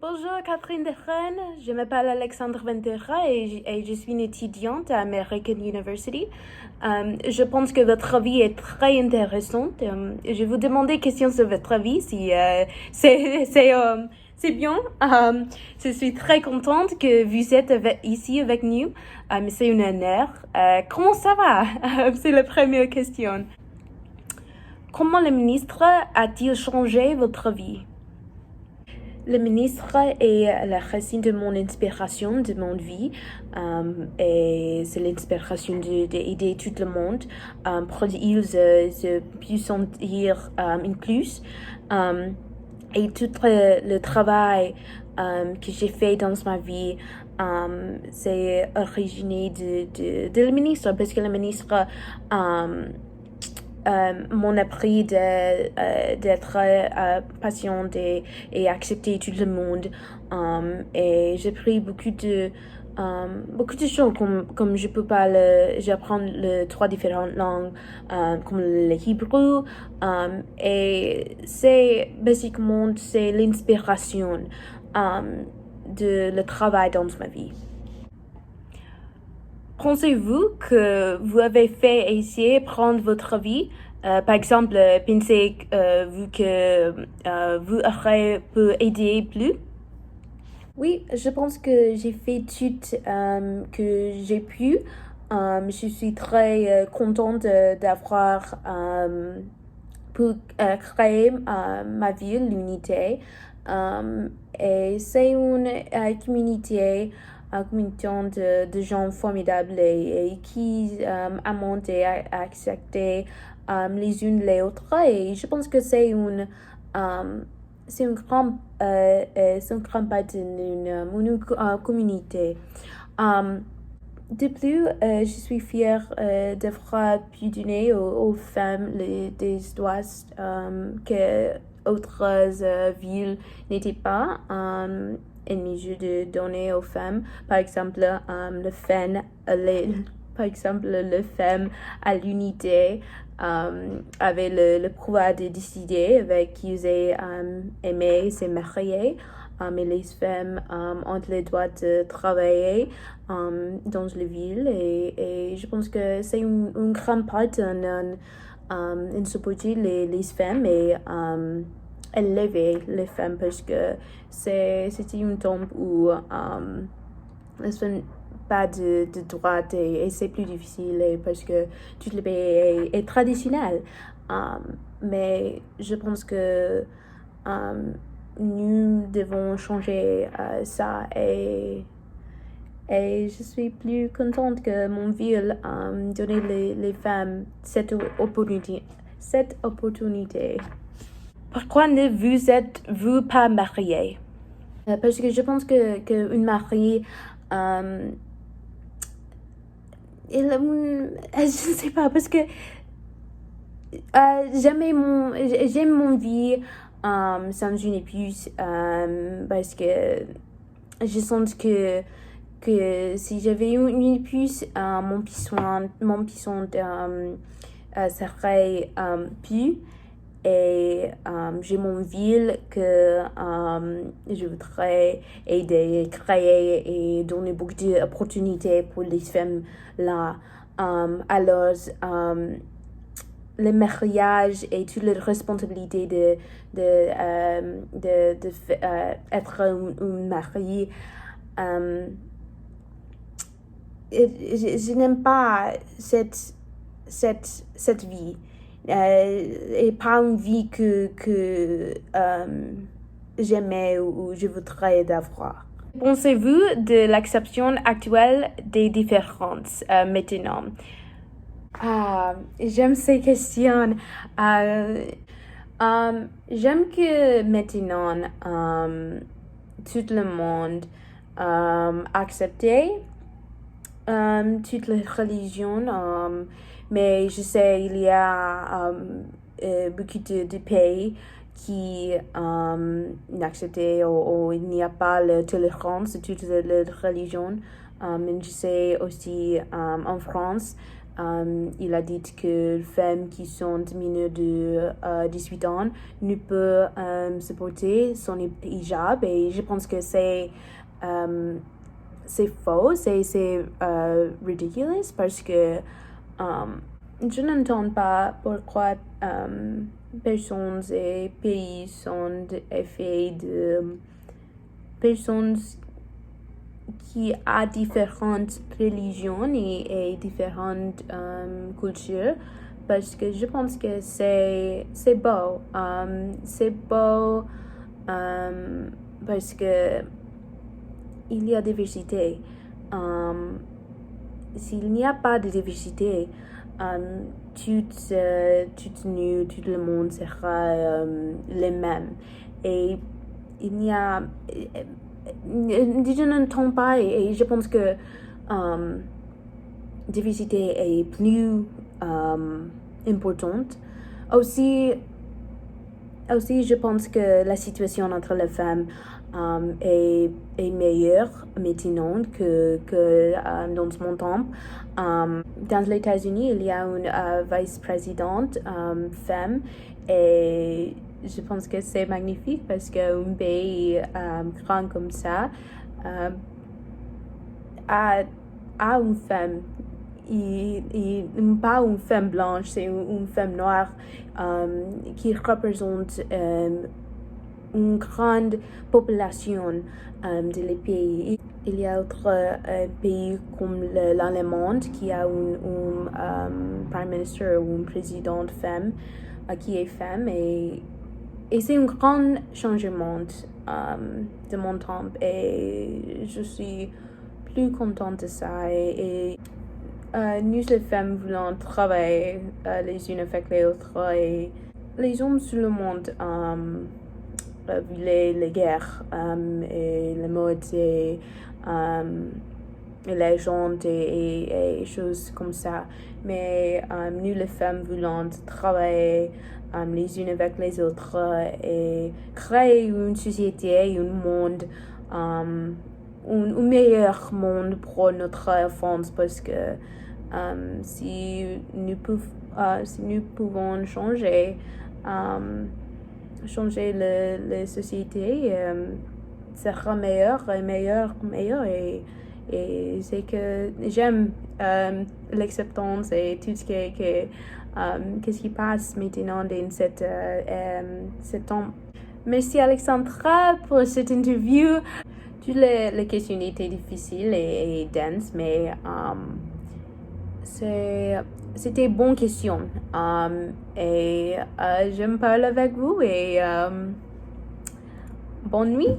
Bonjour Catherine Dechen, je m'appelle Alexandre Ventera et je suis une étudiante à American University. Je pense que votre avis est très intéressante. Je vais vous demander des questions sur votre avis si c'est bien. Je suis très contente que vous êtes ici avec nous. C'est un honneur. Comment ça va? C'est la première question. Comment le ministre a-t-il changé votre vie? Le ministre est la racine de mon inspiration, de mon vie, et c'est l'inspiration d'aider tout le monde pour qu'ils se puissent sentir inclus. Et tout le travail que j'ai fait dans ma vie, c'est originé de le ministre, parce que le ministre m'ont appris d'être patiente et accepter tout le monde. Et j'ai pris beaucoup de choses comme je peux pas j'apprends les trois différentes langues comme le hébreu et c'est basiquement c'est l'inspiration de le travail dans ma vie. Pensez-vous que vous avez fait essayer prendre votre vie? Par exemple, pensez-vous que vous aurez pu aider plus? Oui, je pense que j'ai fait tout que j'ai pu. Je suis très contente d'avoir pu créer ma ville, l'unité. Et c'est une communauté de gens formidables et qui amènent et acceptent les unes les autres. Et je pense que c'est une grande part d'une communauté. De plus, je suis fière d'avoir pu donner aux femmes des droits que autres villes n'étaient pas en mesure de donner aux femmes. Par exemple, le femme à l'unité avait le pouvoir de décider avec qui ils aimaient se marier. Et les femmes ont le droit de travailler dans la ville et je pense que c'est une grande part en supporter les femmes et élever les femmes parce que c'était une temps où les femmes pas de droit et c'est plus difficile parce que tout le pays est traditionnel. Mais je pense que nous devons changer ça et je suis plus contente que mon ville donne les femmes cette opportunité. Pourquoi ne vous êtes-vous pas mariée? Parce que je pense que une mariée je ne sais pas parce que j'aime mon vie sans une épouse parce que je sens que si j'avais une épouse mon puissant serait plus et j'ai mon ville que je voudrais aider, créer et donner beaucoup d'opportunités pour les femmes là. Alors, le mariage et toutes les responsabilités être une mariée. Je n'aime pas cette vie. Et pas une vie que j'aimais ou je voudrais avoir. Pensez-vous de l'acceptation actuelle des différences maintenant? J'aime ces questions. J'aime que maintenant tout le monde accepte toutes les religions. Mais je sais il y a beaucoup de pays qui n'acceptent ou il n'y a pas la tolérance de toutes les religions. Mais je sais aussi en France Il a dit que les femmes qui sont mineures de 18 ans ne peuvent supporter son hijab et je pense que c'est faux, c'est ridicule parce que je n'entends pas pourquoi personnes et pays sont faits de personnes qui ont différentes religions et différentes cultures parce que je pense que c'est beau. C'est beau parce que il y a diversité. S'il n'y a pas de diversité, tout le monde sera le même. Et il n'y a... Je n'entends pas et je pense que diversité est plus importante. Aussi, je pense que la situation entre les femmes est meilleure maintenant que dans mon temps. Dans les États-Unis, il y a une vice-présidente femme et je pense que c'est magnifique parce qu'un pays grand comme ça a une femme. Pas une femme blanche, c'est une femme noire qui représente une grande population de les pays. Il y a d'autres pays comme l'Allemagne qui a une prime minister ou une présidente femme qui est femme et c'est un grand changement de mon temps et je suis plus contente de ça et nous les femmes voulons travailler les unes avec les autres et les hommes sur le monde voulaient les guerres et les modes et les gens et choses comme ça. Mais nous les femmes voulons travailler les unes avec les autres et créer une société, un monde, un meilleur monde pour notre enfance parce que si nous pouvons changer la société sera meilleur et c'est que j'aime l'acceptance et tout ce qu'est-ce qui passe maintenant dans cette temps. Merci Alexandra pour cette interview. Toutes les questions étaient difficiles et denses, mais c'était une bonne question. Et je me parle avec vous et bonne nuit.